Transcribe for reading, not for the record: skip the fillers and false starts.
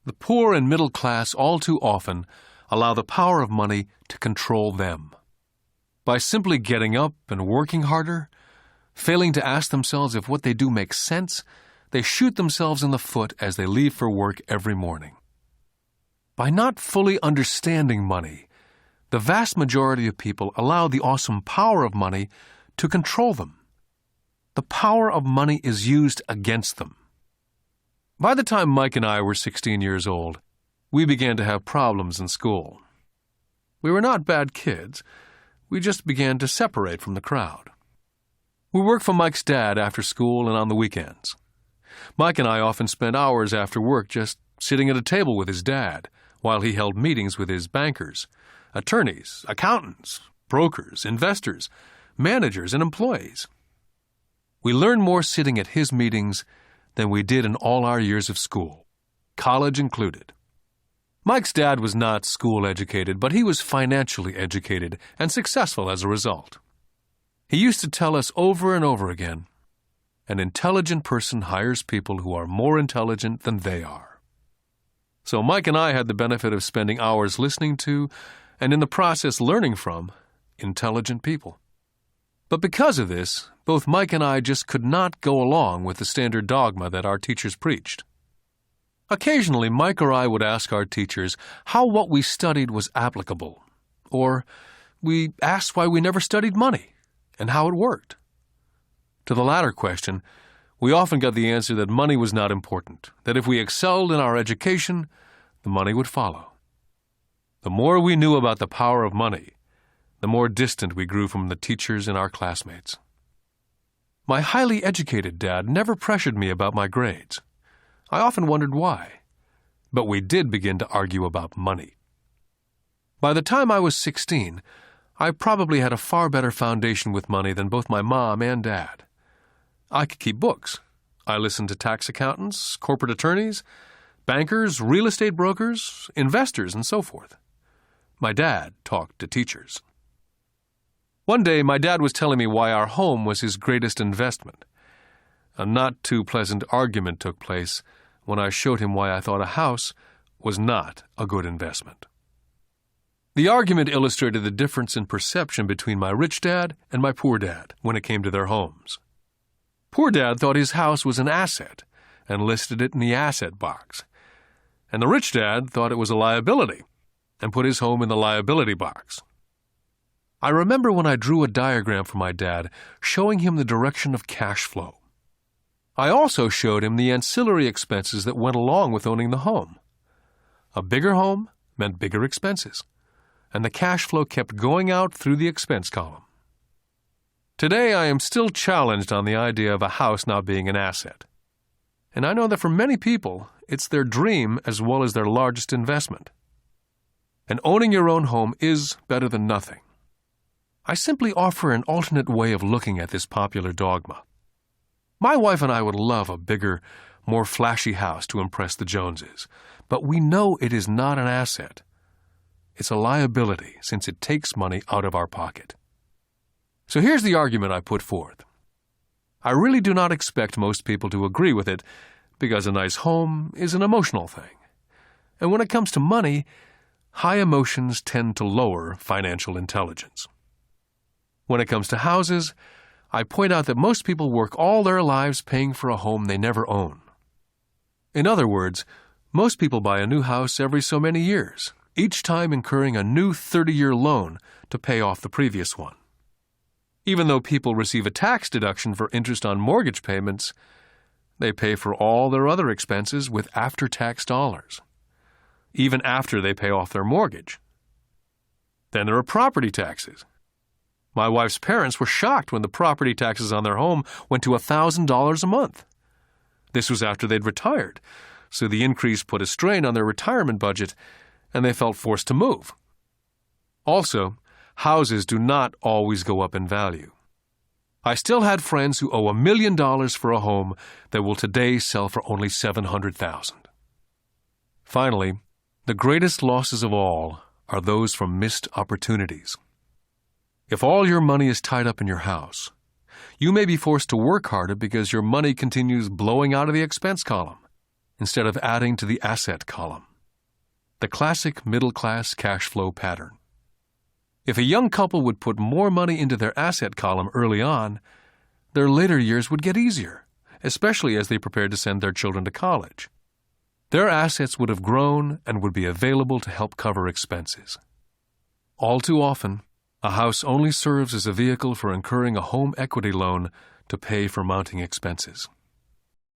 The poor and middle class all too often allow the power of money to control them. By simply getting up and working harder, failing to ask themselves if what they do makes sense, they shoot themselves in the foot as they leave for work every morning. By not fully understanding money, the vast majority of people allow the awesome power of money to control them. The power of money is used against them. By the time Mike and I were 16 years old, we began to have problems in school. We were not bad kids. We just began to separate from the crowd. We worked for Mike's dad after school and on the weekends. Mike and I often spent hours after work just sitting at a table with his dad while he held meetings with his bankers, attorneys, accountants, brokers, investors, managers, and employees. We learned more sitting at his meetings than we did in all our years of school, college included. Mike's dad was not school-educated, but he was financially educated and successful as a result. He used to tell us over and over again, an intelligent person hires people who are more intelligent than they are. So Mike and I had the benefit of spending hours listening to, and in the process learning from, intelligent people. But because of this, both Mike and I just could not go along with the standard dogma that our teachers preached. Occasionally, Mike or I would ask our teachers how what we studied was applicable, or we asked why we never studied money and how it worked. To the latter question, we often got the answer that money was not important, that if we excelled in our education, the money would follow. The more we knew about the power of money, the more distant we grew from the teachers and our classmates. My highly educated dad never pressured me about my grades. I often wondered why, but we did begin to argue about money. By the time I was 16, I probably had a far better foundation with money than both my mom and dad. I could keep books. I listened to tax accountants, corporate attorneys, bankers, real estate brokers, investors, and so forth. My dad talked to teachers. One day, my dad was telling me why our home was his greatest investment. A not too pleasant argument took place when I showed him why I thought a house was not a good investment. The argument illustrated the difference in perception between my rich dad and my poor dad when it came to their homes. Poor dad thought his house was an asset and listed it in the asset box, and the rich dad thought it was a liability and put his home in the liability box. I remember when I drew a diagram for my dad showing him the direction of cash flow. I also showed him the ancillary expenses that went along with owning the home. A bigger home meant bigger expenses, and the cash flow kept going out through the expense column. Today, I am still challenged on the idea of a house not being an asset. And I know that for many people, it's their dream as well as their largest investment. And owning your own home is better than nothing. I simply offer an alternate way of looking at this popular dogma. My wife and I would love a bigger, more flashy house to impress the Joneses, but we know it is not an asset. It's a liability since it takes money out of our pocket. So here's the argument I put forth. I really do not expect most people to agree with it because a nice home is an emotional thing. And when it comes to money, high emotions tend to lower financial intelligence. When it comes to houses, I point out that most people work all their lives paying for a home they never own. In other words, most people buy a new house every so many years, each time incurring a new 30-year loan to pay off the previous one. Even though people receive a tax deduction for interest on mortgage payments, they pay for all their other expenses with after-tax dollars, even after they pay off their mortgage. Then there are property taxes. My wife's parents were shocked when the property taxes on their home went to $1,000 a month. This was after they'd retired, so the increase put a strain on their retirement budget, and they felt forced to move. Also, houses do not always go up in value. I still had friends who owe $1 million for a home that will today sell for only $700,000. Finally, the greatest losses of all are those from missed opportunities. If all your money is tied up in your house, you may be forced to work harder because your money continues blowing out of the expense column, instead of adding to the asset column. The classic middle-class cash flow pattern. If a young couple would put more money into their asset column early on, their later years would get easier, especially as they prepared to send their children to college. Their assets would have grown and would be available to help cover expenses. All too often, a house only serves as a vehicle for incurring a home equity loan to pay for mounting expenses.